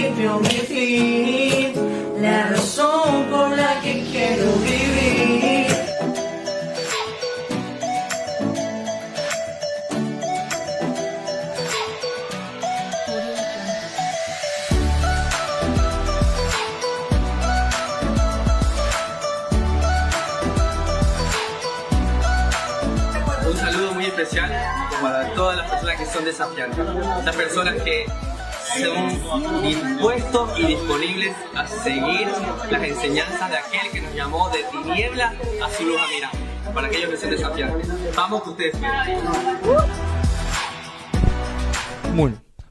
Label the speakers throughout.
Speaker 1: limpio mi fin, la razón por la que quiero vivir.
Speaker 2: Un saludo muy especial para todas las personas que son desafiantes, las personas que son dispuestos y disponibles a seguir las enseñanzas de aquel que nos llamó de tiniebla a su luz admirable. Para aquellos que son desafiantes, vamos que ustedes quieran.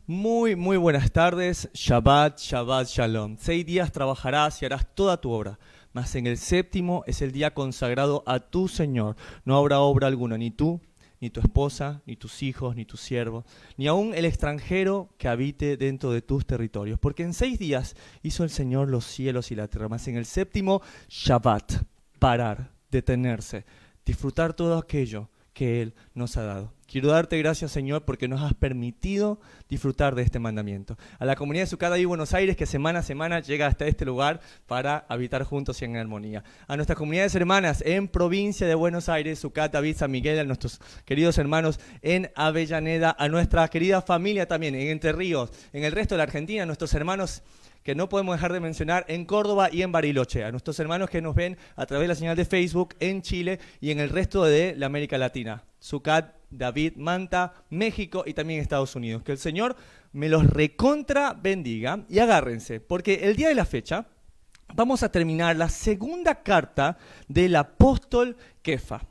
Speaker 3: Muy buenas tardes. Shabbat Shalom. 6 días trabajarás y harás toda tu obra, mas en el séptimo es el día consagrado a tu Señor. No habrá obra alguna, ni tú, ni tu esposa, ni tus hijos, ni tus siervos, ni aun el extranjero que habite dentro de tus territorios. Porque en 6 días hizo el Señor los cielos y la tierra, mas en el séptimo, Shabbat, parar, detenerse, disfrutar todo aquello que Él nos ha dado. Quiero darte gracias, Señor, porque nos has permitido disfrutar de este mandamiento. A la comunidad de Sucat de Buenos Aires, que semana a semana llega hasta este lugar para habitar juntos y en armonía. A nuestras comunidades hermanas en provincia de Buenos Aires, Sucat, David, San Miguel, a nuestros queridos hermanos en Avellaneda, a nuestra querida familia también en Entre Ríos, en el resto de la Argentina, a nuestros hermanos que no podemos dejar de mencionar en Córdoba y en Bariloche, a nuestros hermanos que nos ven a través de la señal de Facebook en Chile y en el resto de la América Latina, Sucat, David, Manta, México y también Estados Unidos. Que el Señor me los recontra bendiga y agárrense, porque el día de la fecha vamos a terminar la segunda carta del apóstol Kefa.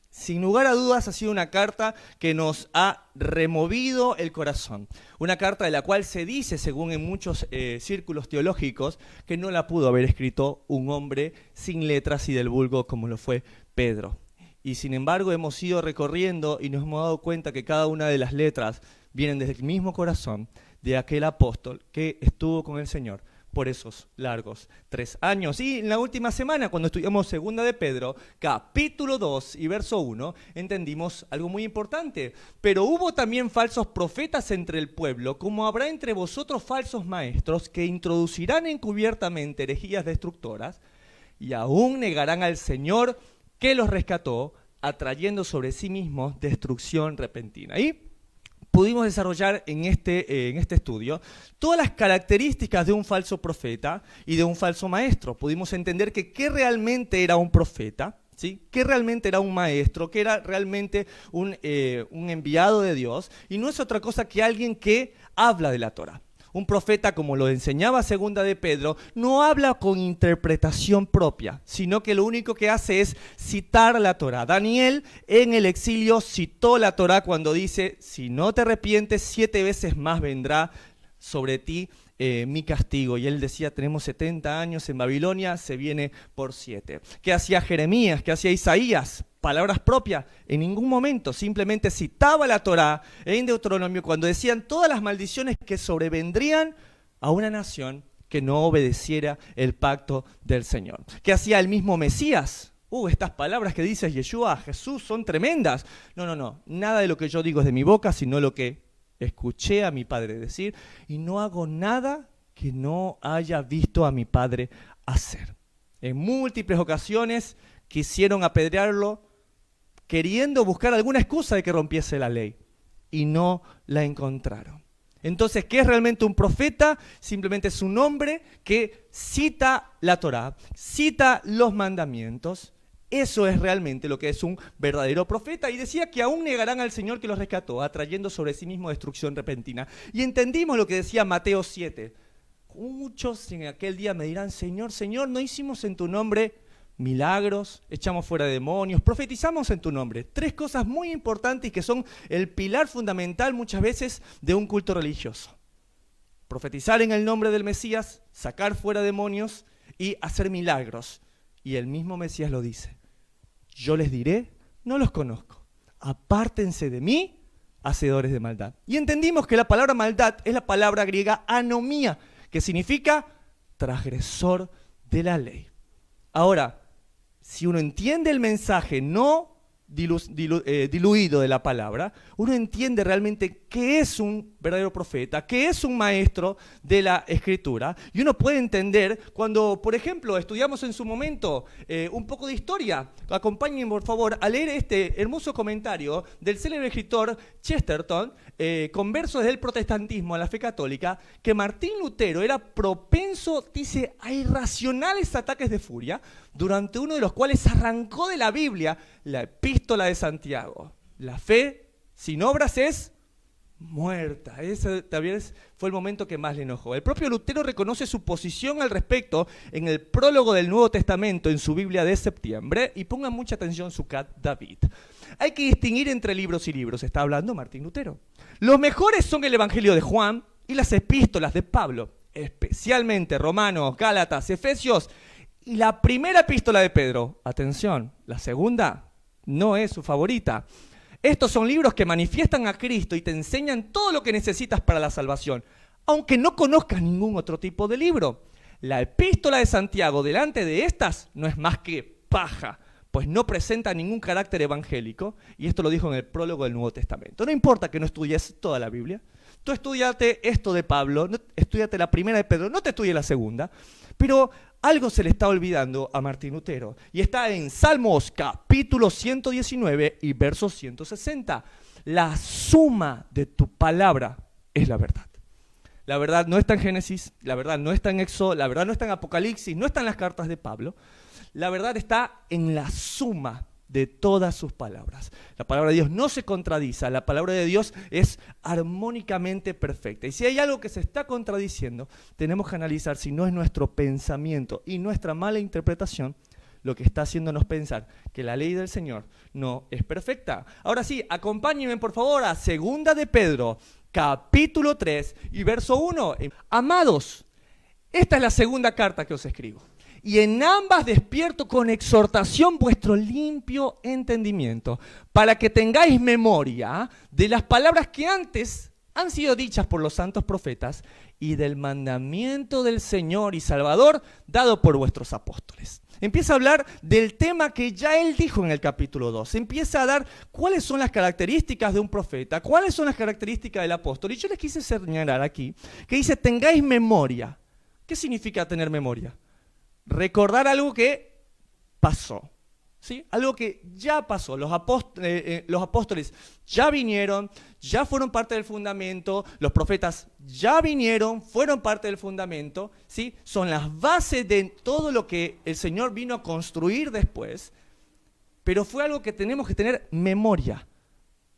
Speaker 3: Sin lugar a dudas ha sido una carta que nos ha removido el corazón. Una carta de la cual se dice, según en muchos círculos teológicos, que no la pudo haber escrito un hombre sin letras y del vulgo como lo fue Pedro. Y sin embargo hemos ido recorriendo y nos hemos dado cuenta que cada una de las letras vienen desde el mismo corazón de aquel apóstol que estuvo con el Señor por esos largos 3 años. Y en la última semana, cuando estudiamos Segunda de Pedro, capítulo 2 y verso 1, entendimos algo muy importante. Pero hubo también falsos profetas entre el pueblo, como habrá entre vosotros falsos maestros, que introducirán encubiertamente herejías destructoras, y aún negarán al Señor que los rescató, atrayendo sobre sí mismos destrucción repentina. Y pudimos desarrollar en este estudio todas las características de un falso profeta y de un falso maestro. Pudimos entender que qué realmente era un profeta, ¿sí? Qué realmente era un maestro, qué era realmente un enviado de Dios, y no es otra cosa que alguien que habla de la Torá. Un profeta, como lo enseñaba Segunda de Pedro, no habla con interpretación propia, sino que lo único que hace es citar la Torá. Daniel en el exilio citó la Torá cuando dice: si no te arrepientes, 7 veces más vendrá sobre ti mi castigo. Y él decía: tenemos 70 años en Babilonia, se viene por 7. ¿Qué hacía Jeremías? ¿Qué hacía Isaías? Palabras propias, en ningún momento, simplemente citaba la Torá en Deuteronomio cuando decían todas las maldiciones que sobrevendrían a una nación que no obedeciera el pacto del Señor. ¿Qué hacía el mismo Mesías? Estas palabras que dice Yeshua, Jesús, son tremendas. No, nada de lo que yo digo es de mi boca, sino lo que escuché a mi Padre decir, y no hago nada que no haya visto a mi Padre hacer. En múltiples ocasiones quisieron apedrearlo, queriendo buscar alguna excusa de que rompiese la ley, y no la encontraron. Entonces, ¿qué es realmente un profeta? Simplemente es un hombre que cita la Torá, cita los mandamientos. Eso es realmente lo que es un verdadero profeta. Y decía que aún negarán al Señor que los rescató, atrayendo sobre sí mismo destrucción repentina. Y entendimos lo que decía Mateo 7. Muchos en aquel día me dirán: Señor, Señor, ¿no hicimos en tu nombre milagros, echamos fuera demonios, profetizamos en tu nombre? 3 cosas muy importantes y que son el pilar fundamental muchas veces de un culto religioso. Profetizar en el nombre del Mesías, sacar fuera demonios y hacer milagros. Y el mismo Mesías lo dice: yo les diré, no los conozco, apártense de mí, hacedores de maldad. Y entendimos que la palabra maldad es la palabra griega anomía, que significa transgresor de la ley. Ahora, si uno entiende el mensaje no diluido de la palabra, uno entiende realmente qué es un verdadero profeta, qué es un maestro de la Escritura. Y uno puede entender cuando, por ejemplo, estudiamos en su momento un poco de historia. Acompáñenme, por favor, a leer este hermoso comentario del célebre escritor Chesterton, con versos del protestantismo a la fe católica, que Martín Lutero era propenso, dice, a irracionales ataques de furia, durante uno de los cuales arrancó de la Biblia la epístola de Santiago. La fe sin obras es muerta. Ese también fue el momento que más le enojó. El propio Lutero reconoce su posición al respecto en el prólogo del Nuevo Testamento en su Biblia de septiembre, y pongan mucha atención su cat David. Hay que distinguir entre libros y libros, está hablando Martín Lutero. Los mejores son el Evangelio de Juan y las epístolas de Pablo, especialmente Romanos, Gálatas, Efesios y la primera epístola de Pedro. Atención, la segunda no es su favorita. Estos son libros que manifiestan a Cristo y te enseñan todo lo que necesitas para la salvación, aunque no conozcas ningún otro tipo de libro. La epístola de Santiago delante de estas no es más que paja, pues no presenta ningún carácter evangélico, y esto lo dijo en el prólogo del Nuevo Testamento. No importa que no estudies toda la Biblia, tú estudiate esto de Pablo, estudiate la primera de Pedro, no te estudies la segunda, pero algo se le está olvidando a Martín Lutero, y está en Salmos capítulo 119 y verso 160. La suma de tu palabra es la verdad. La verdad no está en Génesis, la verdad no está en Éxodo, la verdad no está en Apocalipsis, no está en las cartas de Pablo. La verdad está en la suma de todas sus palabras. La palabra de Dios no se contradice, la palabra de Dios es armónicamente perfecta. Y si hay algo que se está contradiciendo, tenemos que analizar si no es nuestro pensamiento y nuestra mala interpretación lo que está haciéndonos pensar que la ley del Señor no es perfecta. Ahora sí, acompáñenme por favor a 2 de Pedro, capítulo 3 y verso 1. Amados, esta es la segunda carta que os escribo, y en ambas despierto con exhortación vuestro limpio entendimiento, para que tengáis memoria de las palabras que antes han sido dichas por los santos profetas y del mandamiento del Señor y Salvador dado por vuestros apóstoles. Empieza a hablar del tema que ya él dijo en el capítulo 2. Empieza a dar cuáles son las características de un profeta, cuáles son las características del apóstol. Y yo les quise señalar aquí que dice, tengáis memoria. ¿Qué significa tener memoria? Recordar algo que pasó, ¿sí? Algo que ya pasó. Los apóstoles ya vinieron, ya fueron parte del fundamento. Los profetas ya vinieron, fueron parte del fundamento, ¿sí? Son las bases de todo lo que el Señor vino a construir después. Pero fue algo que tenemos que tener memoria.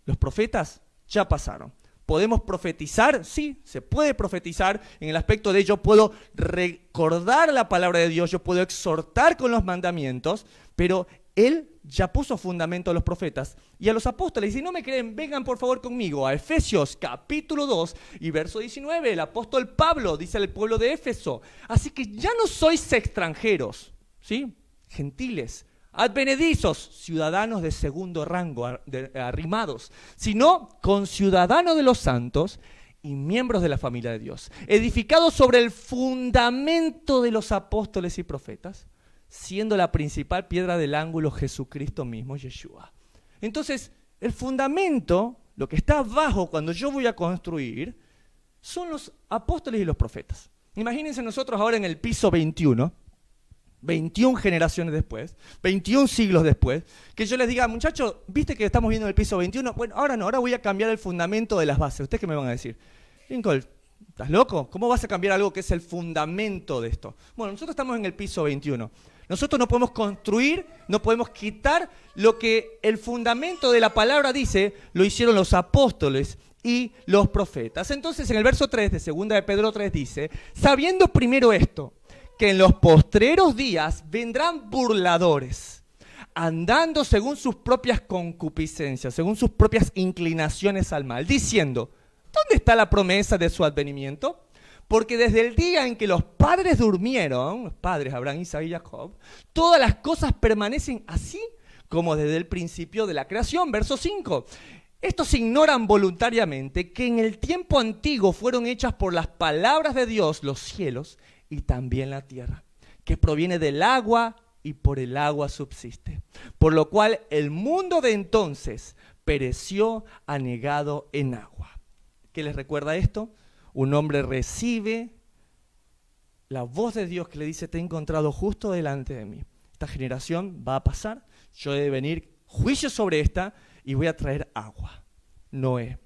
Speaker 3: Los profetas ya pasaron. ¿Podemos profetizar? Sí, se puede profetizar en el aspecto de yo puedo recordar la palabra de Dios, yo puedo exhortar con los mandamientos, pero Él ya puso fundamento a los profetas y a los apóstoles. Y si no me creen, vengan por favor conmigo a Efesios capítulo 2 y verso 19. El apóstol Pablo dice al pueblo de Éfeso, así que ya no sois extranjeros, ¿sí? Gentiles, advenedizos, ciudadanos de segundo rango, arrimados, sino conciudadanos de los santos y miembros de la familia de Dios, edificados sobre el fundamento de los apóstoles y profetas, siendo la principal piedra del ángulo Jesucristo mismo, Yeshua. Entonces, el fundamento, lo que está abajo cuando yo voy a construir, son los apóstoles y los profetas. Imagínense nosotros ahora en el piso 21, 21 generaciones después, 21 siglos después, que yo les diga, muchachos, ¿viste que estamos viendo el piso 21? Bueno, ahora no, ahora voy a cambiar el fundamento de las bases. ¿Ustedes qué me van a decir? Lincoln, ¿estás loco? ¿Cómo vas a cambiar algo que es el fundamento de esto? Bueno, nosotros estamos en el piso 21. Nosotros no podemos construir, no podemos quitar lo que el fundamento de la palabra dice, lo hicieron los apóstoles y los profetas. Entonces, en el verso 3 de 2 de Pedro 3 dice, sabiendo primero esto, que en los postreros días vendrán burladores, andando según sus propias concupiscencias, según sus propias inclinaciones al mal, diciendo, ¿dónde está la promesa de su advenimiento? Porque desde el día en que los padres durmieron, los padres Abraham, Isaac y Jacob, todas las cosas permanecen así como desde el principio de la creación. Verso 5. Estos ignoran voluntariamente que en el tiempo antiguo fueron hechas por las palabras de Dios los cielos y también la tierra, que proviene del agua y por el agua subsiste. Por lo cual el mundo de entonces pereció anegado en agua. ¿Qué les recuerda esto? Un hombre recibe la voz de Dios que le dice, te he encontrado justo delante de mí. Esta generación va a pasar, yo he de venir juicio sobre esta y voy a traer agua. Noé,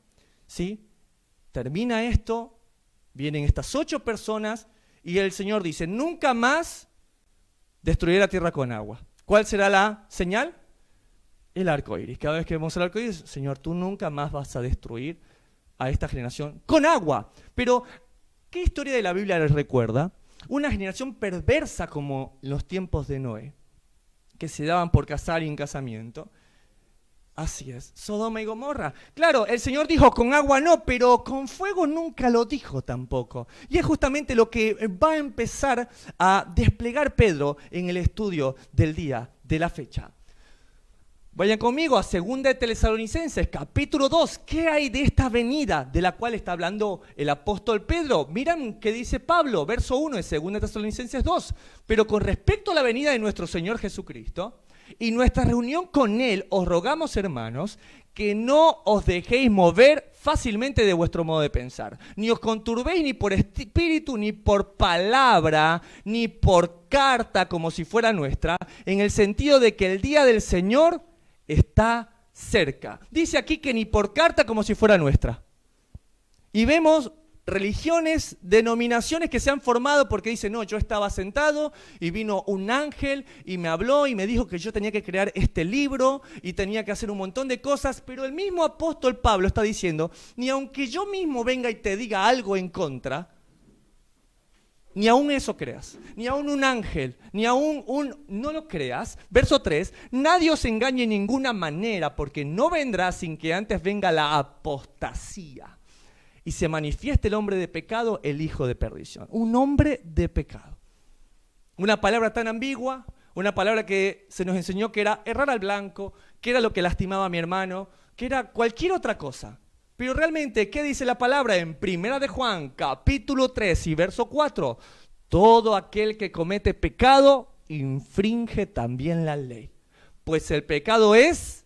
Speaker 3: ¿sí? Termina esto, vienen estas 8 personas y el Señor dice, nunca más destruiré la tierra con agua. ¿Cuál será la señal? El arco iris. Cada vez que vemos el arco iris, Señor, tú nunca más vas a destruir a esta generación con agua. Pero, ¿qué historia de la Biblia les recuerda? Una generación perversa como los tiempos de Noé, que se daban por casar y en casamiento. Así es, Sodoma y Gomorra. Claro, el Señor dijo con agua no, pero con fuego nunca lo dijo tampoco. Y es justamente lo que va a empezar a desplegar Pedro en el estudio del día, de la fecha. Vayan conmigo a 2 de Tesalonicenses, capítulo 2. ¿Qué hay de esta venida de la cual está hablando el apóstol Pedro? Miren qué dice Pablo, verso 1 de 2 de Tesalonicenses 2. Pero con respecto a la venida de nuestro Señor Jesucristo y nuestra reunión con Él, os rogamos, hermanos, que no os dejéis mover fácilmente de vuestro modo de pensar. Ni os conturbéis ni por espíritu, ni por palabra, ni por carta como si fuera nuestra, en el sentido de que el día del Señor está cerca. Dice aquí que ni por carta como si fuera nuestra. Y vemos religiones, denominaciones que se han formado porque dicen, no, yo estaba sentado y vino un ángel y me habló y me dijo que yo tenía que crear este libro y tenía que hacer un montón de cosas, pero el mismo apóstol Pablo está diciendo, ni aunque yo mismo venga y te diga algo en contra, ni aún eso creas, ni aún un ángel, ni aún no lo creas. Verso 3, nadie os engañe en ninguna manera, porque no vendrá sin que antes venga la apostasía y se manifieste el hombre de pecado, el hijo de perdición. Un hombre de pecado. Una palabra tan ambigua, una palabra que se nos enseñó que era errar al blanco, que era lo que lastimaba a mi hermano, que era cualquier otra cosa. Pero realmente, ¿qué dice la palabra en 1 de Juan, capítulo 3 y verso 4? Todo aquel que comete pecado infringe también la ley. Pues el pecado es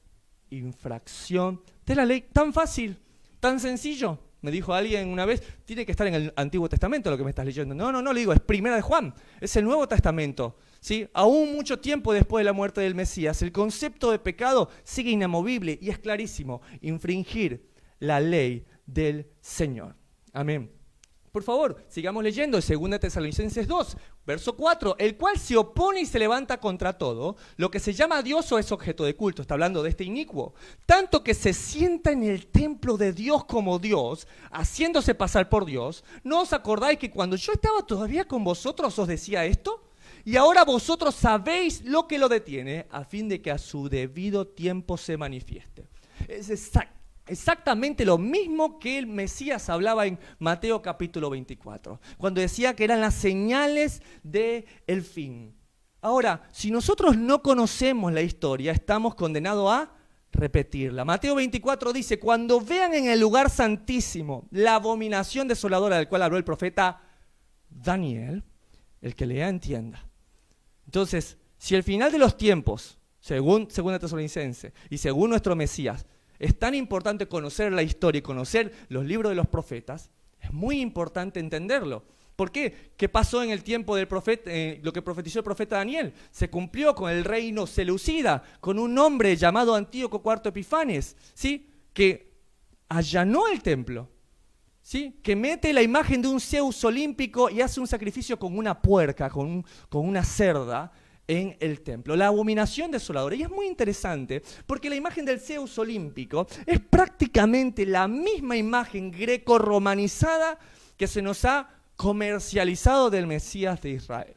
Speaker 3: infracción de la ley. Tan fácil, tan sencillo. Me dijo alguien una vez, tiene que estar en el Antiguo Testamento lo que me estás leyendo. No, le digo, es 1 de Juan, es el Nuevo Testamento. ¿Sí? Aún mucho tiempo después de la muerte del Mesías, el concepto de pecado sigue inamovible y es clarísimo, infringir la ley del Señor. Amén. Por favor, sigamos leyendo 2 Tesalonicenses 2, verso 4, el cual se opone y se levanta contra todo, lo que se llama Dios o es objeto de culto, está hablando de este inicuo, tanto que se sienta en el templo de Dios como Dios, haciéndose pasar por Dios. ¿No os acordáis que cuando yo estaba todavía con vosotros os decía esto? Y ahora vosotros sabéis lo que lo detiene, a fin de que a su debido tiempo se manifieste. Es exactamente lo mismo que el Mesías hablaba en Mateo capítulo 24, cuando decía que eran las señales del fin. Ahora, si nosotros no conocemos la historia, estamos condenados a repetirla. Mateo 24 dice, cuando vean en el lugar santísimo la abominación desoladora del cual habló el profeta Daniel, el que lea entienda. Entonces, si el final de los tiempos, según 2 Tesalonicenses y según nuestro Mesías, es tan importante conocer la historia y conocer los libros de los profetas, es muy importante entenderlo. ¿Por qué? ¿Qué pasó en el tiempo del profeta, lo que profetizó el profeta Daniel? Se cumplió con el reino seleucida, con un hombre llamado Antíoco IV Epifanes, ¿sí? Que allanó el templo, ¿sí? Que mete la imagen de un Zeus olímpico y hace un sacrificio con una puerca, con una cerda, en el templo, la abominación desoladora. Y es muy interesante porque la imagen del Zeus olímpico es prácticamente la misma imagen greco-romanizada que se nos ha comercializado del Mesías de Israel.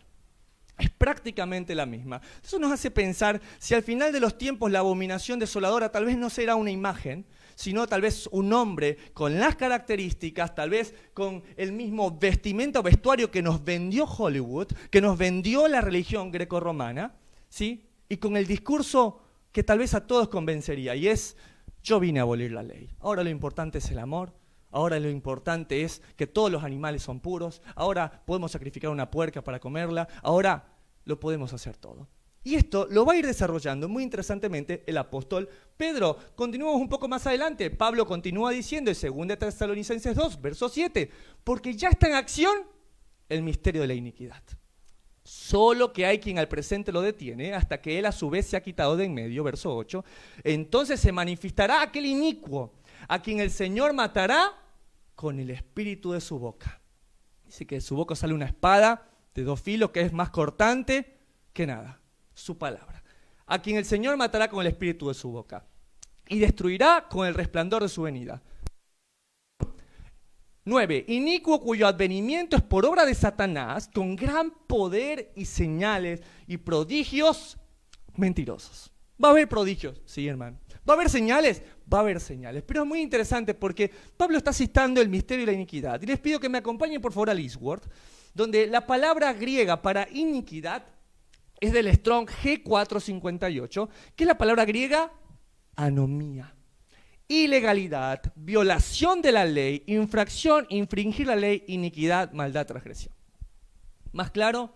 Speaker 3: Es prácticamente la misma. Eso nos hace pensar si al final de los tiempos la abominación desoladora tal vez no será una imagen, sino tal vez un hombre con las características, tal vez con el mismo vestimenta o vestuario que nos vendió Hollywood, que nos vendió la religión grecorromana, ¿sí? Y con el discurso que tal vez a todos convencería, y es, yo vine a abolir la ley. Ahora lo importante es el amor, ahora lo importante es que todos los animales son puros, ahora podemos sacrificar una puerca para comerla, ahora lo podemos hacer todo. Y esto lo va a ir desarrollando muy interesantemente el apóstol Pedro. Continuamos un poco más adelante. Pablo continúa diciendo en 2 Tesalonicenses 2, verso 7, porque ya está en acción el misterio de la iniquidad. Solo que hay quien al presente lo detiene hasta que él a su vez se ha quitado de en medio, verso 8. Entonces se manifestará aquel inicuo, a quien el Señor matará con el espíritu de su boca. Dice que de su boca sale una espada de 2 filos que es más cortante que nada. Su palabra. A quien el Señor matará con el espíritu de su boca y destruirá con el resplandor de su venida. 9. Inicuo cuyo advenimiento es por obra de Satanás, con gran poder y señales y prodigios mentirosos. ¿Va a haber prodigios? Sí, hermano. ¿Va a haber señales? Va a haber señales. Pero es muy interesante porque Pablo está citando el misterio de la iniquidad. Y les pido que me acompañen por favor al Eastword, donde la palabra griega para iniquidad es del Strong G458, que es la palabra griega anomía. Ilegalidad, violación de la ley, infracción, infringir la ley, iniquidad, maldad, transgresión. Más claro,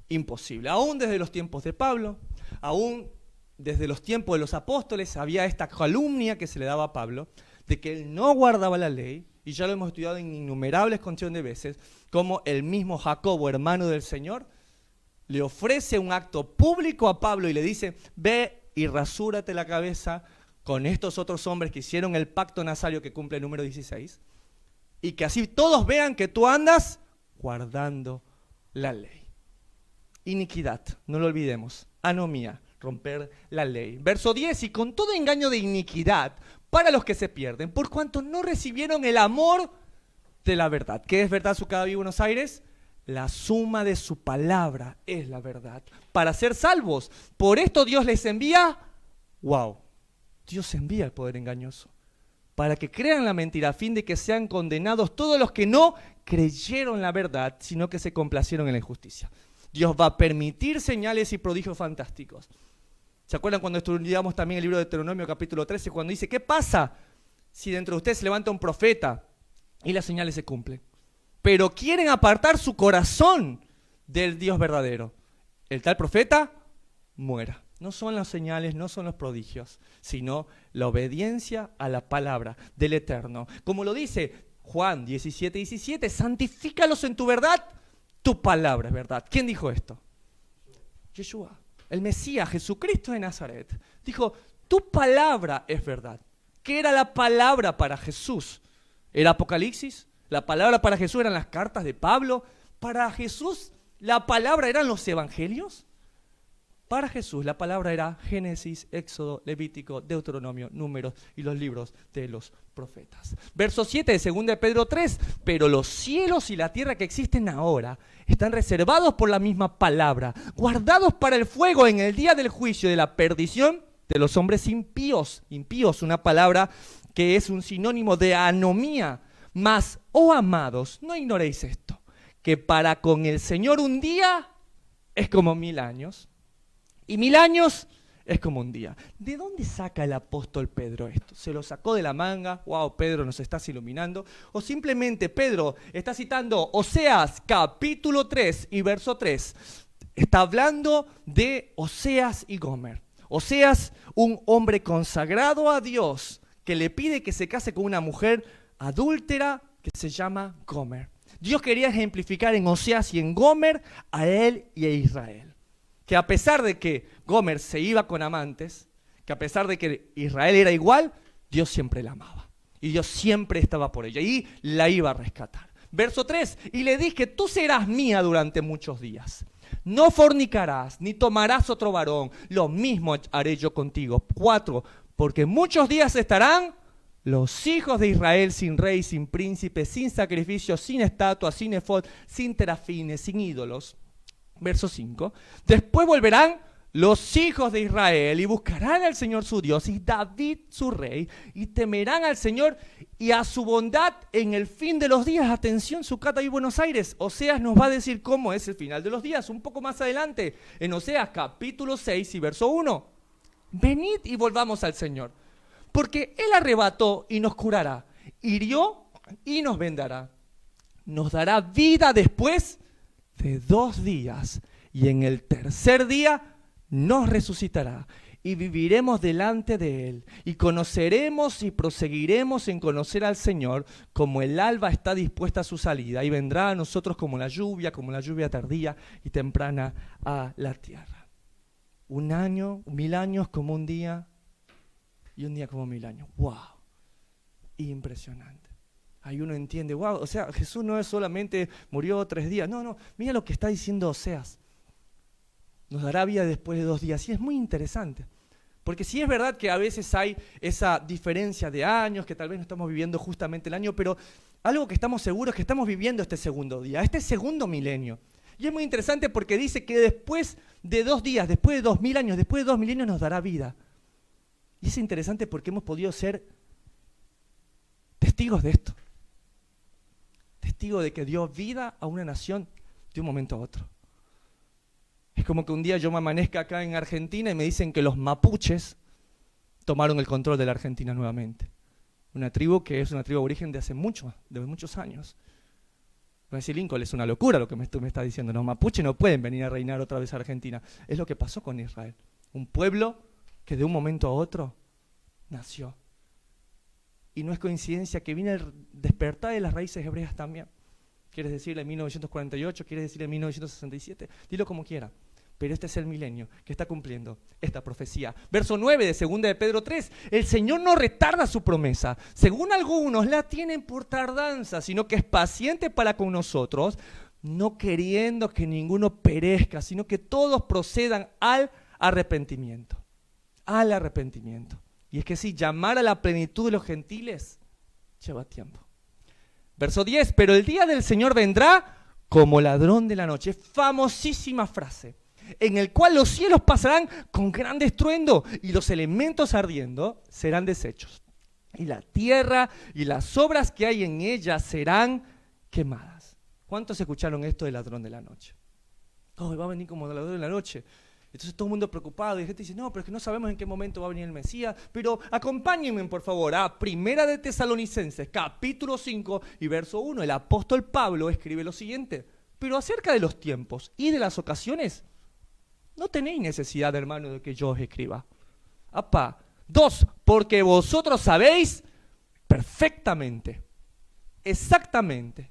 Speaker 3: imposible. Aún desde los tiempos de Pablo, aún desde los tiempos de los apóstoles, había esta calumnia que se le daba a Pablo, de que él no guardaba la ley, y ya lo hemos estudiado en innumerables condiciones de veces, como el mismo Jacobo, hermano del Señor, le ofrece un acto público a Pablo y le dice, ve y rasúrate la cabeza con estos otros hombres que hicieron el pacto nazario que cumple el número 16, y que así todos vean que tú andas guardando la ley. Iniquidad, no lo olvidemos, anomía, romper la ley. Verso 10, y con todo engaño de iniquidad para los que se pierden, por cuanto no recibieron el amor de la verdad. ¿Qué es verdad su cada vivo Buenos Aires? La suma de su palabra es la verdad. Para ser salvos, por esto Dios les envía, Dios envía el poder engañoso, para que crean la mentira, a fin de que sean condenados todos los que no creyeron la verdad, sino que se complacieron en la injusticia. Dios va a permitir señales y prodigios fantásticos. ¿Se acuerdan cuando estudiamos también el libro de Deuteronomio capítulo 13, cuando dice, ¿qué pasa si dentro de ustedes se levanta un profeta y las señales se cumplen? Pero quieren apartar su corazón del Dios verdadero. El tal profeta muera. No son las señales, no son los prodigios, sino la obediencia a la palabra del Eterno. Como lo dice Juan 17:17, santifícalos en tu verdad, tu palabra es verdad. ¿Quién dijo esto? Yeshua, el Mesías, Jesucristo de Nazaret. Dijo, tu palabra es verdad. ¿Qué era la palabra para Jesús? ¿Era Apocalipsis? ¿La palabra para Jesús eran las cartas de Pablo? ¿Para Jesús la palabra eran los evangelios? Para Jesús la palabra era Génesis, Éxodo, Levítico, Deuteronomio, Números y los libros de los profetas. Verso 7 de 2 de Pedro 3, pero los cielos y la tierra que existen ahora están reservados por la misma palabra, guardados para el fuego en el día del juicio de la perdición de los hombres impíos. Impíos, una palabra que es un sinónimo de anomía. Mas, oh amados, no ignoréis esto, que para con el Señor un día es como 1000 años, y 1000 años es como un día. ¿De dónde saca el apóstol Pedro esto? ¿Se lo sacó de la manga? ¡Wow, Pedro, nos estás iluminando! ¿O simplemente Pedro está citando Oseas capítulo 3 y verso 3? Está hablando de Oseas y Gomer. Oseas, un hombre consagrado a Dios, que le pide que se case con una mujer adúltera que se llama Gomer. Dios quería ejemplificar en Oseas y en Gomer a él y a Israel. Que a pesar de que Gomer se iba con amantes, que a pesar de que Israel era igual, Dios siempre la amaba. Y Dios siempre estaba por ella y la iba a rescatar. Verso 3, y le dije, tú serás mía durante muchos días. No fornicarás, ni tomarás otro varón. Lo mismo haré yo contigo. 4, porque muchos días estarán los hijos de Israel sin rey, sin príncipe, sin sacrificio, sin estatua, sin efod, sin terafines, sin ídolos. Verso 5. Después volverán los hijos de Israel y buscarán al Señor su Dios y David su rey y temerán al Señor y a su bondad en el fin de los días. Atención, Sucata y Buenos Aires. Oseas nos va a decir cómo es el final de los días. Un poco más adelante, en Oseas capítulo 6 y verso 1. Venid y volvamos al Señor, porque Él arrebató y nos curará, hirió y nos vendará. Nos dará vida después de 2 días y en el tercer día nos resucitará y viviremos delante de Él y conoceremos y proseguiremos en conocer al Señor como el alba está dispuesta a su salida y vendrá a nosotros como la lluvia tardía y temprana a la tierra. 1 año, 1000 años como un día y un día como 1000 años. ¡Wow! Impresionante. Ahí uno entiende, wow, o sea, Jesús no es solamente murió 3 días. No, mira lo que está diciendo Oseas. Nos dará vida después de 2 días. Y es muy interesante. Porque sí es verdad que a veces hay esa diferencia de años, que tal vez no estamos viviendo justamente el año, pero algo que estamos seguros es que estamos viviendo este segundo día, este segundo milenio. Y es muy interesante porque dice que después de 2 días, después de 2000 años, después de 2 milenios nos dará vida. Y es interesante porque hemos podido ser testigos de esto. Testigos de que dio vida a una nación de un momento a otro. Es como que un día yo me amanezca acá en Argentina y me dicen que los mapuches tomaron el control de la Argentina nuevamente. Una tribu que es una tribu aborigen de hace muchos años. Voy a decir, Lincoln, es una locura lo que me está diciendo. Los mapuches no pueden venir a reinar otra vez a Argentina. Es lo que pasó con Israel. Un pueblo que de un momento a otro nació. Y no es coincidencia que viene el despertar de las raíces hebreas también. ¿Quieres decirle en 1948? ¿Quieres decirle en 1967? Dilo como quiera. Pero este es el milenio que está cumpliendo esta profecía. Verso 9 de 2 de Pedro 3. El Señor no retarda su promesa. Según algunos la tienen por tardanza, sino que es paciente para con nosotros, no queriendo que ninguno perezca, sino que todos procedan al arrepentimiento. Al arrepentimiento. Y es que sí, llamar a la plenitud de los gentiles lleva tiempo. Verso 10, pero el día del Señor vendrá como ladrón de la noche. Famosísima frase, en el cual los cielos pasarán con gran estruendo y los elementos ardiendo serán deshechos. Y la tierra y las obras que hay en ella serán quemadas. ¿Cuántos escucharon esto del ladrón de la noche? Oh, va a venir como ladrón de la noche. Entonces todo el mundo preocupado y la gente dice, no, pero es que no sabemos en qué momento va a venir el Mesías. Pero acompáñenme por favor a 1 de Tesalonicenses, capítulo 5 y verso 1. El apóstol Pablo escribe lo siguiente: pero acerca de los tiempos y de las ocasiones, no tenéis necesidad, hermano, de que yo os escriba. 2, porque vosotros sabéis perfectamente, exactamente,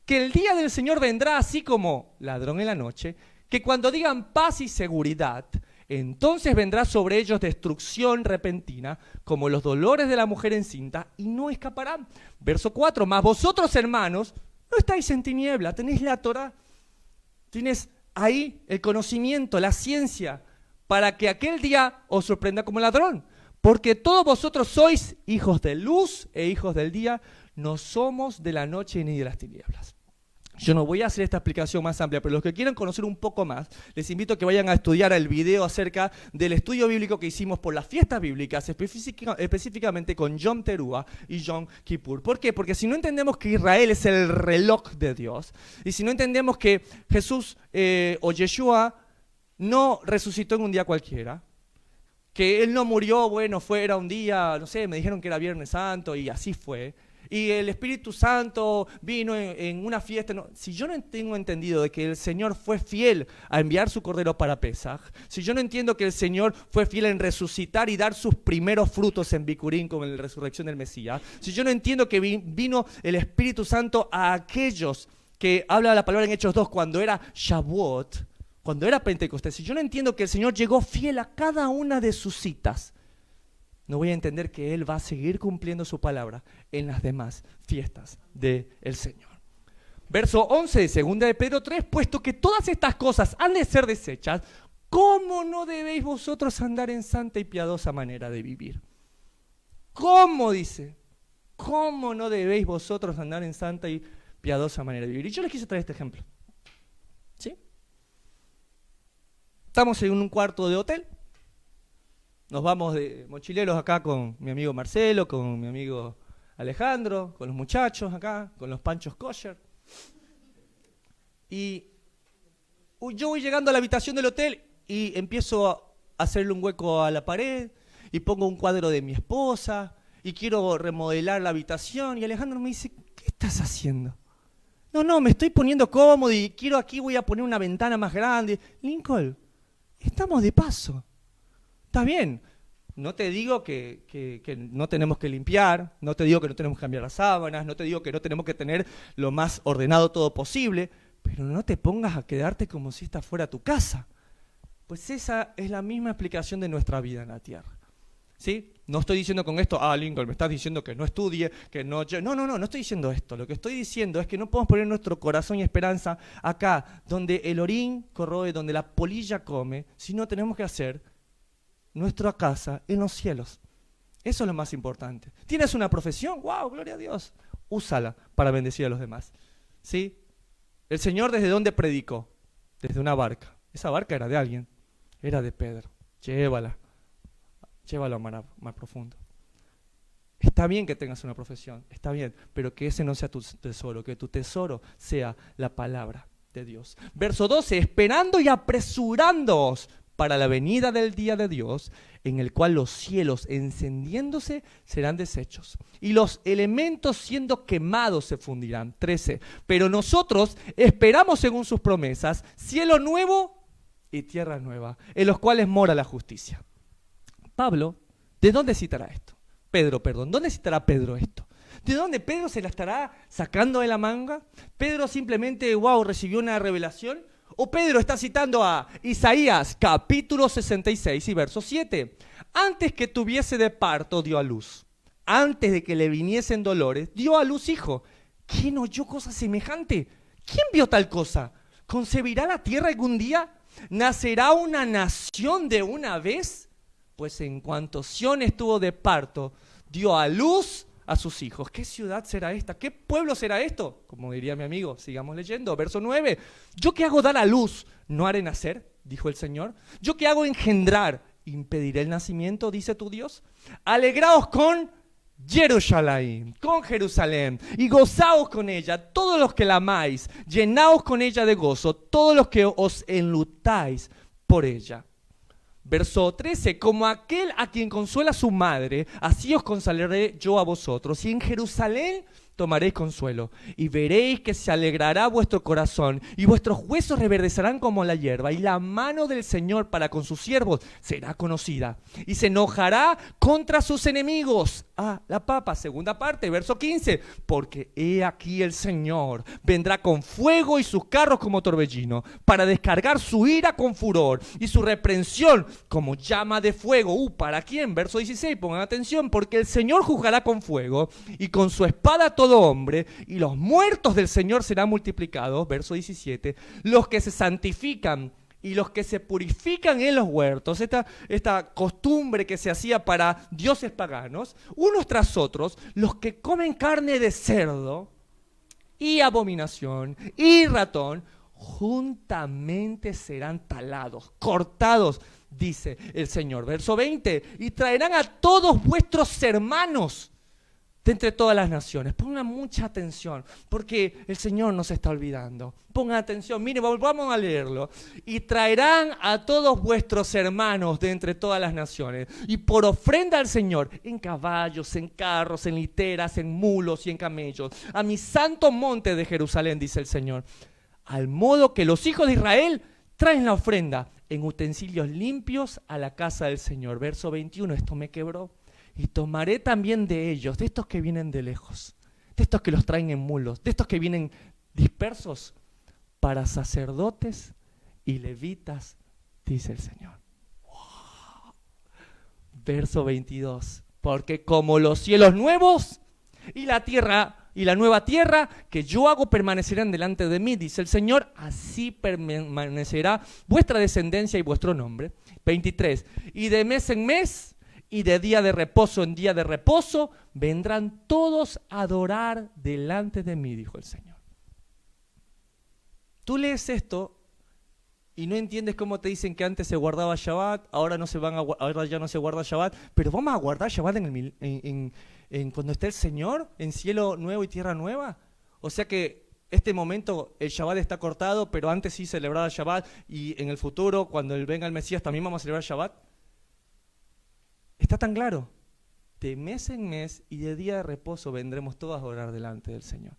Speaker 3: que el día del Señor vendrá así como ladrón en la noche, que cuando digan paz y seguridad, entonces vendrá sobre ellos destrucción repentina, como los dolores de la mujer encinta, y no escaparán. Verso 4, mas vosotros, hermanos, no estáis en tiniebla, tenéis la Torá, tienes ahí el conocimiento, la ciencia, para que aquel día os sorprenda como ladrón. Porque todos vosotros sois hijos de luz e hijos del día, no somos de la noche ni de las tinieblas. Yo no voy a hacer esta explicación más amplia, pero los que quieran conocer un poco más, les invito a que vayan a estudiar el video acerca del estudio bíblico que hicimos por las fiestas bíblicas, específicamente con Yom Teruah y Yom Kippur. ¿Por qué? Porque si no entendemos que Israel es el reloj de Dios, y si no entendemos que Jesús o Yeshua no resucitó en un día cualquiera, que Él no murió, bueno, era un día, no sé, me dijeron que era Viernes Santo y así fue, y el Espíritu Santo vino en una fiesta. No. Si yo no tengo entendido de que el Señor fue fiel a enviar su Cordero para Pesaj, si yo no entiendo que el Señor fue fiel en resucitar y dar sus primeros frutos en Bikurim con la resurrección del Mesías, si yo no entiendo que vino el Espíritu Santo a aquellos que habla la palabra en Hechos 2 cuando era Shavuot, cuando era Pentecostés, si yo no entiendo que el Señor llegó fiel a cada una de sus citas, no voy a entender que Él va a seguir cumpliendo su palabra en las demás fiestas del Señor. Verso 11 de 2 de Pedro 3, puesto que todas estas cosas han de ser desechas, ¿cómo no debéis vosotros andar en santa y piadosa manera de vivir? ¿Cómo dice? ¿Cómo no debéis vosotros andar en santa y piadosa manera de vivir? Y yo les quise traer este ejemplo. ¿Sí? Estamos en un cuarto de hotel. Nos vamos de mochileros acá con mi amigo Marcelo, con mi amigo Alejandro, con los muchachos acá, con los panchos kosher. Y yo voy llegando a la habitación del hotel y empiezo a hacerle un hueco a la pared y pongo un cuadro de mi esposa y quiero remodelar la habitación. Y Alejandro me dice, ¿qué estás haciendo? No, me estoy poniendo cómodo y quiero aquí, voy a poner una ventana más grande. Lincoln, Estamos de paso. Está bien. No te digo que no tenemos que limpiar, no te digo que no tenemos que cambiar las sábanas, no te digo que no tenemos que tener lo más ordenado todo posible, pero no te pongas a quedarte como si esta fuera tu casa. Pues esa es la misma explicación de nuestra vida en la tierra. ¿Sí? No estoy diciendo con esto, Lincoln, me estás diciendo que no estudie, que no... No estoy diciendo esto. Lo que estoy diciendo es que no podemos poner nuestro corazón y esperanza acá, donde el orín corroe, donde la polilla come, sino tenemos que hacer nuestra casa en los cielos. Eso es lo más importante. ¿Tienes una profesión? ¡Wow! Gloria a Dios. Úsala para bendecir a los demás. ¿Sí? El Señor, ¿desde dónde predicó? Desde una barca. Esa barca era de alguien. Era de Pedro. Llévala a mar profundo. Está bien que tengas una profesión, está bien, pero que ese no sea tu tesoro, que tu tesoro sea la palabra de Dios. Verso 12, esperando y apresurándoos para la venida del día de Dios, en el cual los cielos encendiéndose serán deshechos, y los elementos siendo quemados se fundirán. 13, pero nosotros esperamos según sus promesas, cielo nuevo y tierra nueva, en los cuales mora la justicia. Pablo, ¿de dónde citará esto? ¿Dónde citará Pedro esto? ¿De dónde Pedro se la estará sacando de la manga? ¿Pedro simplemente, recibió una revelación? ¿O Pedro está citando a Isaías, capítulo 66 y verso 7? Antes que tuviese de parto dio a luz. Antes de que le viniesen dolores, dio a luz hijo. ¿Quién oyó cosa semejante? ¿Quién vio tal cosa? ¿Concebirá la tierra algún día? ¿Nacerá una nación de una vez? Pues en cuanto Sión estuvo de parto, dio a luz a sus hijos. ¿Qué ciudad será esta? ¿Qué pueblo será esto? Como diría mi amigo, sigamos leyendo. Verso 9. ¿Yo que hago dar a luz, no haré nacer? Dijo el Señor. ¿Yo que hago engendrar, impediré el nacimiento? Dice tu Dios. Alegraos con Jerusalén, y gozaos con ella, todos los que la amáis. Llenaos con ella de gozo, todos los que os enlutáis por ella. Verso 13, como aquel a quien consuela su madre, así os consolaré yo a vosotros, y en Jerusalén tomaréis consuelo, y veréis que se alegrará vuestro corazón, y vuestros huesos reverdecerán como la hierba, y la mano del Señor para con sus siervos será conocida, y se enojará contra sus enemigos. La papa, segunda parte, verso 15, porque he aquí el Señor vendrá con fuego y sus carros como torbellino, para descargar su ira con furor, y su reprensión como llama de fuego. ¿Para quién? Verso 16, pongan atención, porque el Señor juzgará con fuego, y con su espada todo hombre, y los muertos del Señor serán multiplicados. Verso 17, los que se santifican y los que se purifican en los huertos, esta costumbre que se hacía para dioses paganos, unos tras otros, los que comen carne de cerdo y abominación y ratón, juntamente serán talados, cortados, dice el Señor. Verso 20, y traerán a todos vuestros hermanos de entre todas las naciones. Pongan mucha atención, porque el Señor nos está olvidando. Pongan atención, miren, vamos a leerlo. Y traerán a todos vuestros hermanos de entre todas las naciones, y por ofrenda al Señor, en caballos, en carros, en literas, en mulos y en camellos, a mi santo monte de Jerusalén, dice el Señor. Al modo que los hijos de Israel traen la ofrenda en utensilios limpios a la casa del Señor. Verso 21, esto me quebró. Y tomaré también de ellos, de estos que vienen de lejos, de estos que los traen en mulos, de estos que vienen dispersos, para sacerdotes y levitas, dice el Señor. ¡Wow! Verso 22, porque como los cielos nuevos y la tierra y la nueva tierra que yo hago permanecerán delante de mí, dice el Señor, así permanecerá vuestra descendencia y vuestro nombre. 23, y de mes en mes y de día de reposo en día de reposo vendrán todos a adorar delante de mí, dijo el Señor. Tú lees esto y no entiendes cómo te dicen que antes se guardaba Shabbat, ahora ya no se guarda Shabbat, pero vamos a guardar Shabbat cuando esté el Señor, en cielo nuevo y tierra nueva. O sea que este momento el Shabbat está cortado, pero antes sí celebraba Shabbat, y en el futuro, cuando venga el Mesías, también vamos a celebrar Shabbat. Está tan claro. De mes en mes y de día de reposo vendremos todos a orar delante del Señor.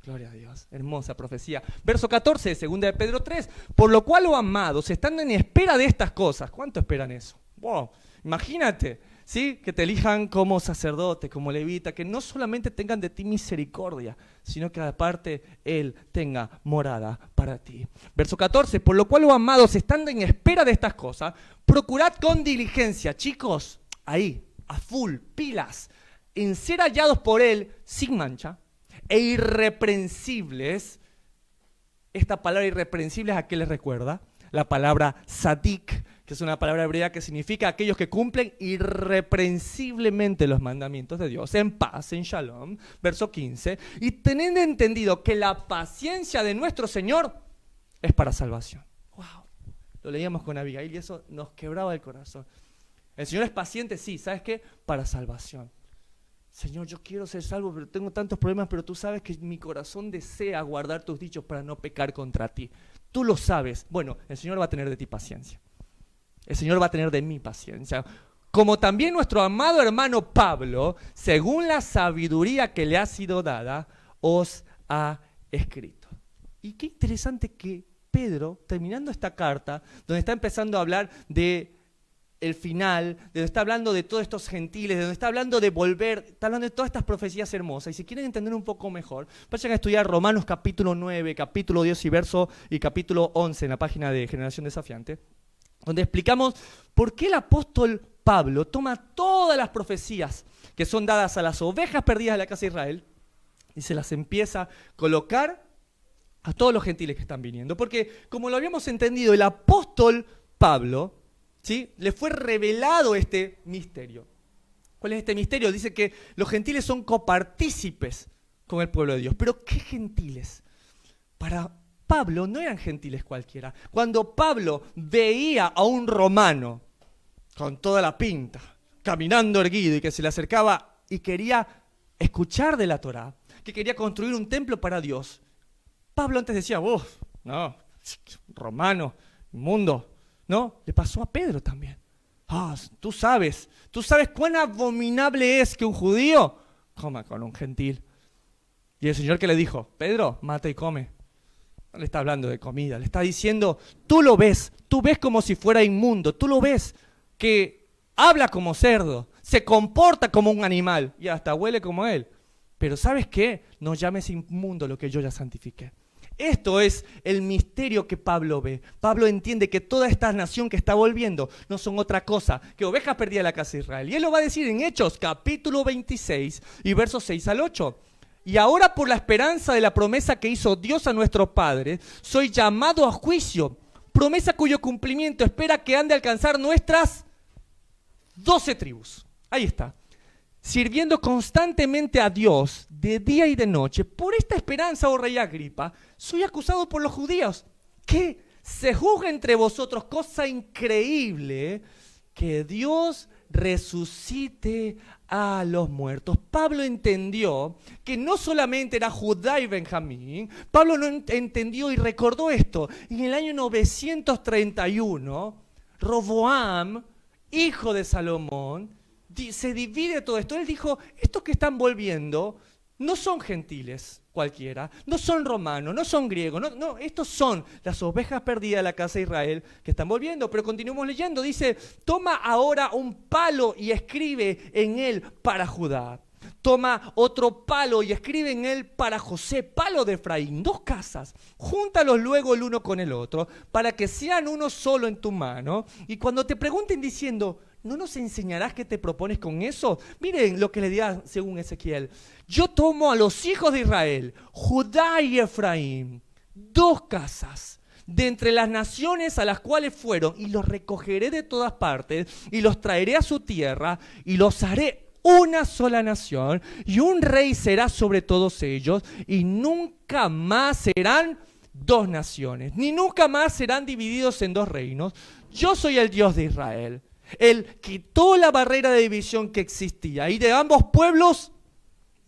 Speaker 3: Gloria a Dios, hermosa profecía. Verso 14 de 2 de Pedro 3. Por lo cual, oh amados, estando en espera de estas cosas. ¿Cuánto esperan eso? Wow, imagínate, ¿sí? Que te elijan como sacerdote, como levita, que no solamente tengan de ti misericordia, sino que aparte Él tenga morada para ti. Verso 14. Por lo cual, oh amados, estando en espera de estas cosas, procurad con diligencia, chicos, ahí, a full, pilas, en ser hallados por Él sin mancha e irreprensibles. Esta palabra irreprensibles, ¿a qué les recuerda? La palabra sadik, que es una palabra hebrea que significa aquellos que cumplen irreprensiblemente los mandamientos de Dios, en paz, en shalom. Verso 15, y teniendo entendido que la paciencia de nuestro Señor es para salvación. Wow, lo leíamos con Abigail y eso nos quebraba el corazón. El Señor es paciente, sí, ¿sabes qué? Para salvación. Señor, yo quiero ser salvo, pero tengo tantos problemas, pero tú sabes que mi corazón desea guardar tus dichos para no pecar contra ti. Tú lo sabes. Bueno, el Señor va a tener de ti paciencia. El Señor va a tener de mí paciencia. Como también nuestro amado hermano Pablo, según la sabiduría que le ha sido dada, os ha escrito. Y qué interesante que Pedro, terminando esta carta, donde está empezando a hablar de el final, de donde está hablando de todos estos gentiles, de donde está hablando de volver, está hablando de todas estas profecías hermosas. Y si quieren entender un poco mejor, vayan a estudiar Romanos capítulo 9, capítulo 10 y capítulo 11 en la página de Generación Desafiante, donde explicamos por qué el apóstol Pablo toma todas las profecías que son dadas a las ovejas perdidas de la casa de Israel y se las empieza a colocar a todos los gentiles que están viniendo. Porque, como lo habíamos entendido, el apóstol Pablo, ¿sí?, le fue revelado este misterio. ¿Cuál es este misterio? Dice que los gentiles son copartícipes con el pueblo de Dios. ¿Pero qué gentiles? Para Pablo no eran gentiles cualquiera. Cuando Pablo veía a un romano con toda la pinta, caminando erguido y que se le acercaba y quería escuchar de la Torá, que quería construir un templo para Dios, Pablo antes decía, no, romano, inmundo. ¿No? Le pasó a Pedro también. Tú sabes cuán abominable es que un judío coma con un gentil. Y el Señor, que le dijo, Pedro, mata y come. No le está hablando de comida, le está diciendo, tú ves como si fuera inmundo, tú lo ves que habla como cerdo, se comporta como un animal y hasta huele como él. Pero ¿sabes qué? No llames inmundo lo que yo ya santifiqué. Esto es el misterio que Pablo ve. Pablo entiende que toda esta nación que está volviendo no son otra cosa que ovejas perdidas de la casa de Israel. Y él lo va a decir en Hechos, capítulo 26 y versos 6 al 8. Y ahora, por la esperanza de la promesa que hizo Dios a nuestro Padre, soy llamado a juicio, promesa cuyo cumplimiento espera que han de alcanzar nuestras 12 tribus. Ahí está. Sirviendo constantemente a Dios de día y de noche. Por esta esperanza, oh rey Agripa, soy acusado por los judíos. Que se juzga entre vosotros, cosa increíble, que Dios resucite a los muertos. Pablo entendió que no solamente era Judá y Benjamín. Pablo no entendió y recordó esto. Y en el año 931, Roboam, hijo de Salomón, se divide todo esto. Él dijo, estos que están volviendo no son gentiles cualquiera, no son romanos, no son griegos, no, estos son las ovejas perdidas de la casa de Israel que están volviendo. Pero continuamos leyendo, dice, toma ahora un palo y escribe en él para Judá. Toma otro palo y escribe en él para José, palo de Efraín, 2 casas. Júntalos luego el uno con el otro, para que sean uno solo en tu mano. Y cuando te pregunten diciendo, ¿no nos enseñarás qué te propones con eso? Miren lo que le dirá según Ezequiel. Yo tomo a los hijos de Israel, Judá y Efraín, 2 casas, de entre las naciones a las cuales fueron, y los recogeré de todas partes, y los traeré a su tierra, y los haré una sola nación, y un rey será sobre todos ellos, y nunca más serán 2 naciones, ni nunca más serán divididos en 2 reinos. Yo soy el Dios de Israel. Él quitó la barrera de división que existía, y de ambos pueblos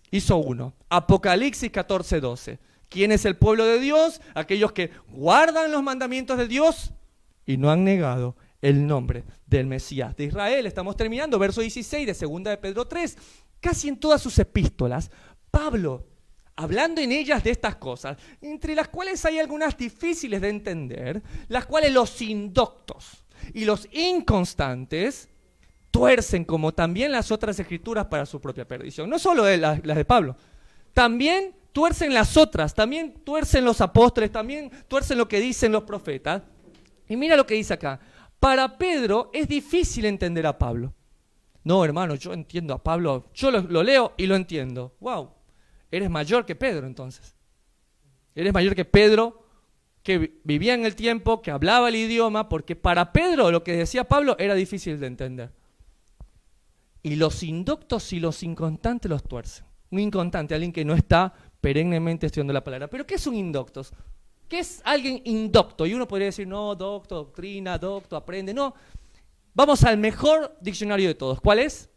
Speaker 3: hizo uno. Apocalipsis 14:12. ¿Quién es el pueblo de Dios? Aquellos que guardan los mandamientos de Dios y no han negado el nombre del Mesías de Israel. Estamos terminando, verso 16 de 2 de Pedro 3. Casi en todas sus epístolas, Pablo hablando en ellas de estas cosas, entre las cuales hay algunas difíciles de entender, las cuales los indoctos y los inconstantes tuercen, como también las otras escrituras, para su propia perdición. No solo las de Pablo, también tuercen las otras, también tuercen los apóstoles, también tuercen lo que dicen los profetas. Y mira lo que dice acá. Para Pedro es difícil entender a Pablo. No, hermano, yo entiendo a Pablo, yo lo leo y lo entiendo. Wow, eres mayor que Pedro entonces. Eres mayor que Pedro, que vivía en el tiempo, que hablaba el idioma, porque para Pedro lo que decía Pablo era difícil de entender. Y los indoctos y los inconstantes los tuercen. Un inconstante, alguien que no está perennemente estudiando la palabra. ¿Pero qué es un indocto? ¿Qué es alguien indocto? Y uno podría decir, no, docto, doctrina, docto, aprende. No, vamos al mejor diccionario de todos. ¿Cuál es?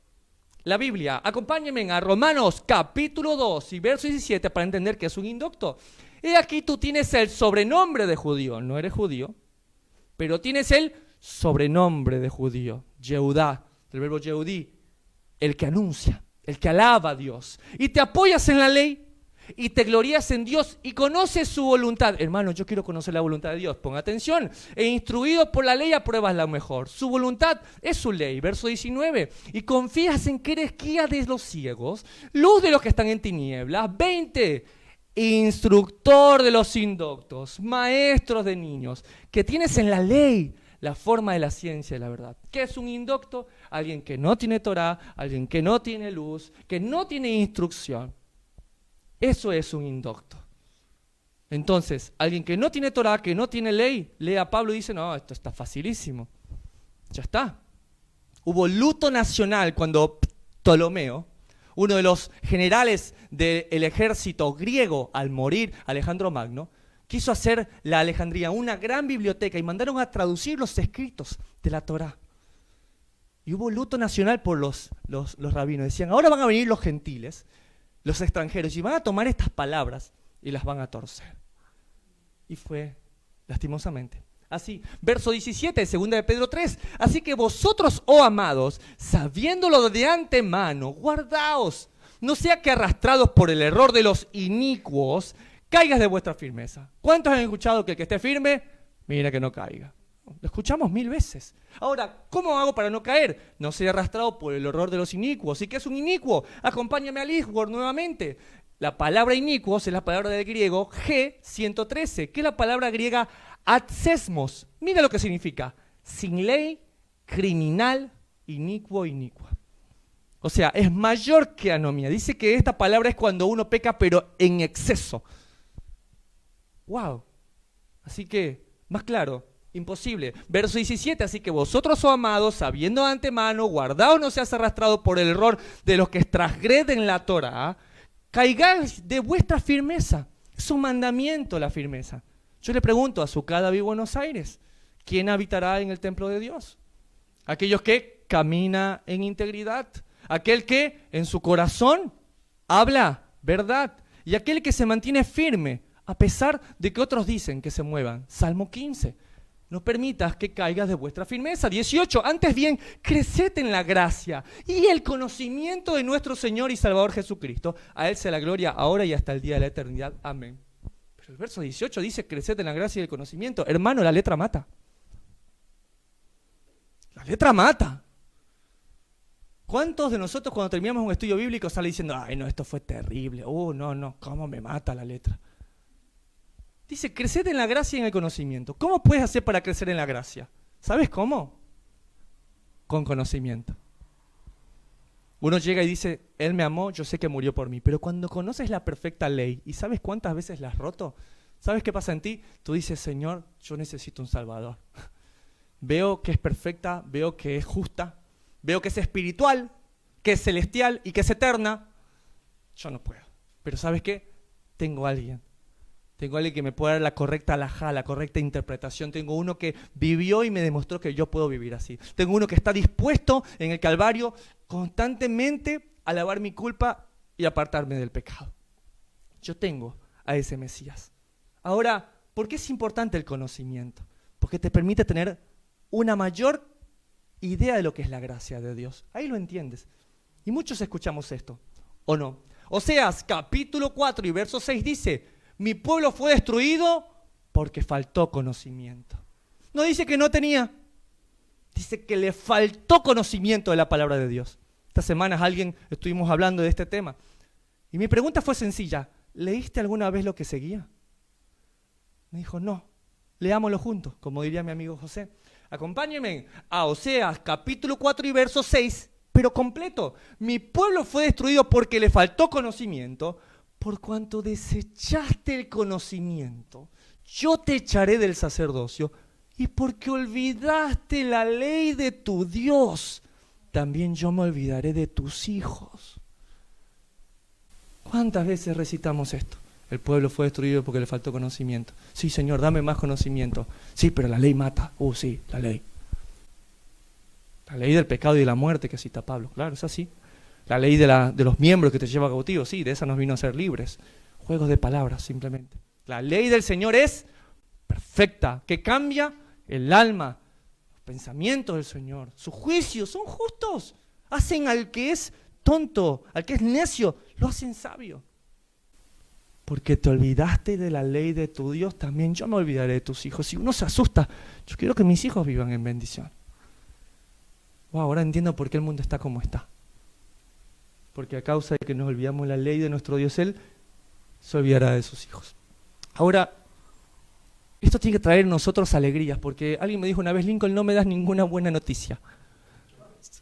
Speaker 3: La Biblia. Acompáñenme a Romanos capítulo 2 y verso 17 para entender qué es un indocto. Y aquí tú tienes el sobrenombre de judío. No eres judío, pero tienes el sobrenombre de judío. Yehudá, del verbo Yehudí. El que anuncia, el que alaba a Dios. Y te apoyas en la ley y te glorías en Dios y conoces su voluntad. Hermano, yo quiero conocer la voluntad de Dios. Ponga atención. E instruido por la ley apruebas la mejor. Su voluntad es su ley. Verso 19. Y confías en que eres guía de los ciegos, luz de los que están en tinieblas. 20. Instructor de los indoctos, maestros de niños, que tienes en la ley la forma de la ciencia y la verdad. ¿Qué es un indocto? Alguien que no tiene Torá, alguien que no tiene luz, que no tiene instrucción. Eso es un indocto. Entonces, alguien que no tiene Torá, que no tiene ley, lee a Pablo y dice, no, esto está facilísimo. Ya está. Hubo luto nacional cuando Ptolomeo, uno de los generales del ejército griego al morir, Alejandro Magno, quiso hacer la Alejandría una gran biblioteca y mandaron a traducir los escritos de la Torá. Y hubo luto nacional por los rabinos. Decían, ahora van a venir los gentiles, los extranjeros, y van a tomar estas palabras y las van a torcer. Y fue, lastimosamente, así. Verso 17, 2 de Pedro 3. Así que vosotros, oh amados, sabiéndolo de antemano, guardaos, no sea que arrastrados por el error de los inicuos, caigas de vuestra firmeza. ¿Cuántos han escuchado que el que esté firme, mira que no caiga? Lo escuchamos 1000 veces. Ahora, ¿cómo hago para no caer? No ser arrastrado por el error de los inicuos. ¿Y qué es un inicuo? Acompáñame al Isword nuevamente. La palabra inicuos es la palabra del griego G113, que es la palabra griega atsesmos. Mira lo que significa. Sin ley, criminal, inicuo, inicua. O sea, es mayor que anomía. Dice que esta palabra es cuando uno peca, pero en exceso. ¡Wow! Así que, más claro, imposible. Verso 17, así que vosotros, oh amados, sabiendo de antemano, guardaos no seas arrastrado por el error de los que transgreden la Torá, caigáis de vuestra firmeza. Es un mandamiento la firmeza. Yo le pregunto a Sucadaví Buenos Aires, ¿quién habitará en el templo de Dios? Aquellos que caminan en integridad, aquel que en su corazón habla verdad y aquel que se mantiene firme a pesar de que otros dicen que se muevan. Salmo 15. No permitas que caigas de vuestra firmeza. 18. Antes bien, creced en la gracia y el conocimiento de nuestro Señor y Salvador Jesucristo. A Él sea la gloria ahora y hasta el día de la eternidad. Amén. Pero el verso 18 dice, creced en la gracia y el conocimiento. Hermano, la letra mata. La letra mata. ¿Cuántos de nosotros cuando terminamos un estudio bíblico sale diciendo, ay no, esto fue terrible, no, cómo me mata la letra? Dice, creced en la gracia y en el conocimiento. ¿Cómo puedes hacer para crecer en la gracia? ¿Sabes cómo? Con conocimiento. Uno llega y dice, Él me amó, yo sé que murió por mí. Pero cuando conoces la perfecta ley y sabes cuántas veces la has roto, ¿sabes qué pasa en ti? Tú dices, Señor, yo necesito un Salvador. Veo que es perfecta, veo que es justa, veo que es espiritual, que es celestial y que es eterna. Yo no puedo. Pero ¿sabes qué? Tengo a alguien. Tengo a alguien que me puede dar la correcta alajá, la correcta interpretación. Tengo uno que vivió y me demostró que yo puedo vivir así. Tengo uno que está dispuesto en el Calvario constantemente a lavar mi culpa y apartarme del pecado. Yo tengo a ese Mesías. Ahora, ¿por qué es importante el conocimiento? Porque te permite tener una mayor idea de lo que es la gracia de Dios. Ahí lo entiendes. Y muchos escuchamos esto, ¿o no? Oseas capítulo 4 y verso 6 dice, mi pueblo fue destruido porque faltó conocimiento. No dice que no tenía, dice que le faltó conocimiento de la palabra de Dios. Estas semanas estuvimos hablando de este tema. Y mi pregunta fue sencilla, ¿leíste alguna vez lo que seguía? Me dijo, no, leámoslo juntos, como diría mi amigo José. Acompáñenme a Oseas capítulo 4 y verso 6, pero completo. Mi pueblo fue destruido porque le faltó conocimiento, por cuanto desechaste el conocimiento, yo te echaré del sacerdocio, y porque olvidaste la ley de tu Dios, también yo me olvidaré de tus hijos. ¿Cuántas veces recitamos esto? El pueblo fue destruido porque le faltó conocimiento. Sí, Señor, dame más conocimiento. Sí, pero la ley mata. Sí, la ley. La ley del pecado y de la muerte que cita Pablo. Claro, es así. La ley de los miembros que te lleva cautivo. Sí, de esa nos vino a ser libres. Juegos de palabras, simplemente. La ley del Señor es perfecta, que cambia el alma, los pensamientos del Señor. Sus juicios son justos. Hacen al que es tonto, al que es necio, lo hacen sabio. Porque te olvidaste de la ley de tu Dios, también yo me olvidaré de tus hijos. Si uno se asusta, yo quiero que mis hijos vivan en bendición. Wow, ahora entiendo por qué el mundo está como está. Porque a causa de que nos olvidamos la ley de nuestro Dios, Él se olvidará de sus hijos. Ahora, esto tiene que traer en nosotros alegrías, porque alguien me dijo una vez, Lincoln, no me das ninguna buena noticia.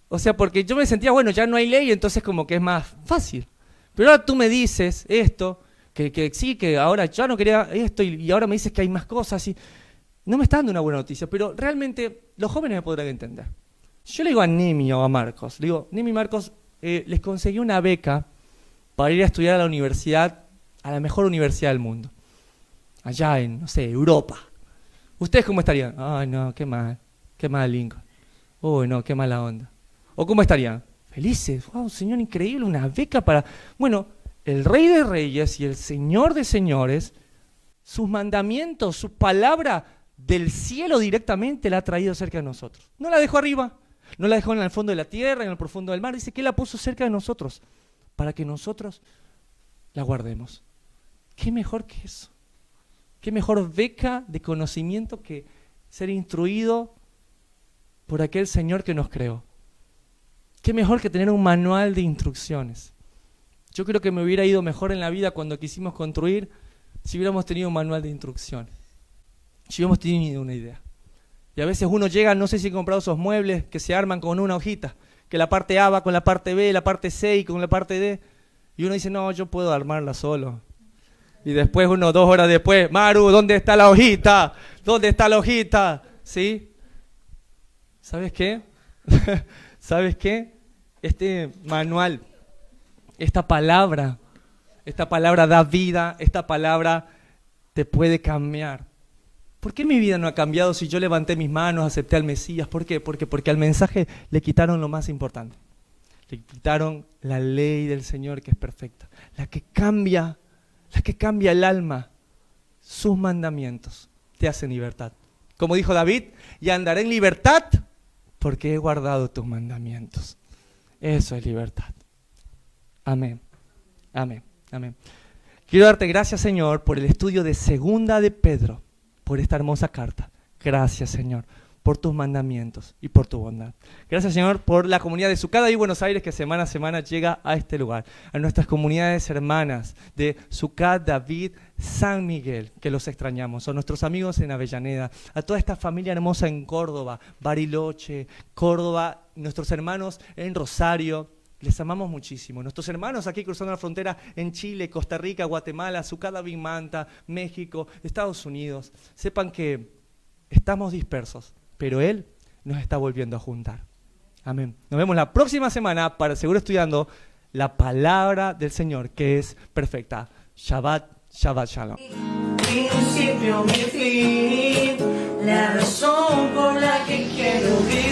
Speaker 3: O sea, porque yo me sentía, bueno, ya no hay ley, entonces como que es más fácil. Pero ahora tú me dices esto, que sí, que ahora ya no quería esto y ahora me dices que hay más cosas. Y no me está dando una buena noticia, pero realmente los jóvenes me podrán entender. Yo le digo a Nemi o a Marcos, le digo, Nemi y Marcos, les conseguí una beca para ir a estudiar a la universidad, a la mejor universidad del mundo. Allá en, no sé, Europa. ¿Ustedes cómo estarían? Ay, no, qué mal Lincoln. Uy, no, qué mala onda. ¿O cómo estarían? Felices. Wow, Señor, increíble, una beca para... Bueno, el Rey de Reyes y el Señor de Señores, sus mandamientos, su palabra del cielo directamente la ha traído cerca de nosotros. No la dejó arriba, no la dejó en el fondo de la tierra, en el profundo del mar. Dice que Él la puso cerca de nosotros para que nosotros la guardemos. ¿Qué mejor que eso? ¿Qué mejor beca de conocimiento que ser instruido por aquel Señor que nos creó? ¿Qué mejor que tener un manual de instrucciones? Yo creo que me hubiera ido mejor en la vida cuando quisimos construir si hubiéramos tenido un manual de instrucciones, si hubiéramos tenido una idea. Y a veces uno llega, no sé si he comprado esos muebles que se arman con una hojita, que la parte A va con la parte B, la parte C y con la parte D, y uno dice, no, yo puedo armarla solo. Y después 2 horas después, Maru, ¿dónde está la hojita? ¿Dónde está la hojita? ¿Sí? ¿Sabes qué? ¿Sabes qué? Este manual, esta palabra da vida, esta palabra te puede cambiar. ¿Por qué mi vida no ha cambiado si yo levanté mis manos, acepté al Mesías? ¿Por qué? Porque al mensaje le quitaron lo más importante. Le quitaron la ley del Señor que es perfecta, la que cambia el alma. Sus mandamientos te hacen libertad. Como dijo David, y andaré en libertad porque he guardado tus mandamientos. Eso es libertad. Amén. Amén. Amén. Quiero darte gracias, Señor, por el estudio de 2 de Pedro, por esta hermosa carta. Gracias, Señor, por tus mandamientos y por tu bondad. Gracias, Señor, por la comunidad de Sucada y Buenos Aires que semana a semana llega a este lugar. A nuestras comunidades hermanas de Sucad, David, San Miguel, que los extrañamos. A nuestros amigos en Avellaneda. A toda esta familia hermosa en Córdoba, Bariloche, Córdoba. Nuestros hermanos en Rosario. Les amamos muchísimo. Nuestros hermanos aquí cruzando la frontera en Chile, Costa Rica, Guatemala, Sucada, Manta, México, Estados Unidos. Sepan que estamos dispersos, pero Él nos está volviendo a juntar. Amén. Nos vemos la próxima semana para seguir estudiando la palabra del Señor, que es perfecta. Shabbat Shalom.
Speaker 1: Principio, mi fin, la razón por la que quiero vivir.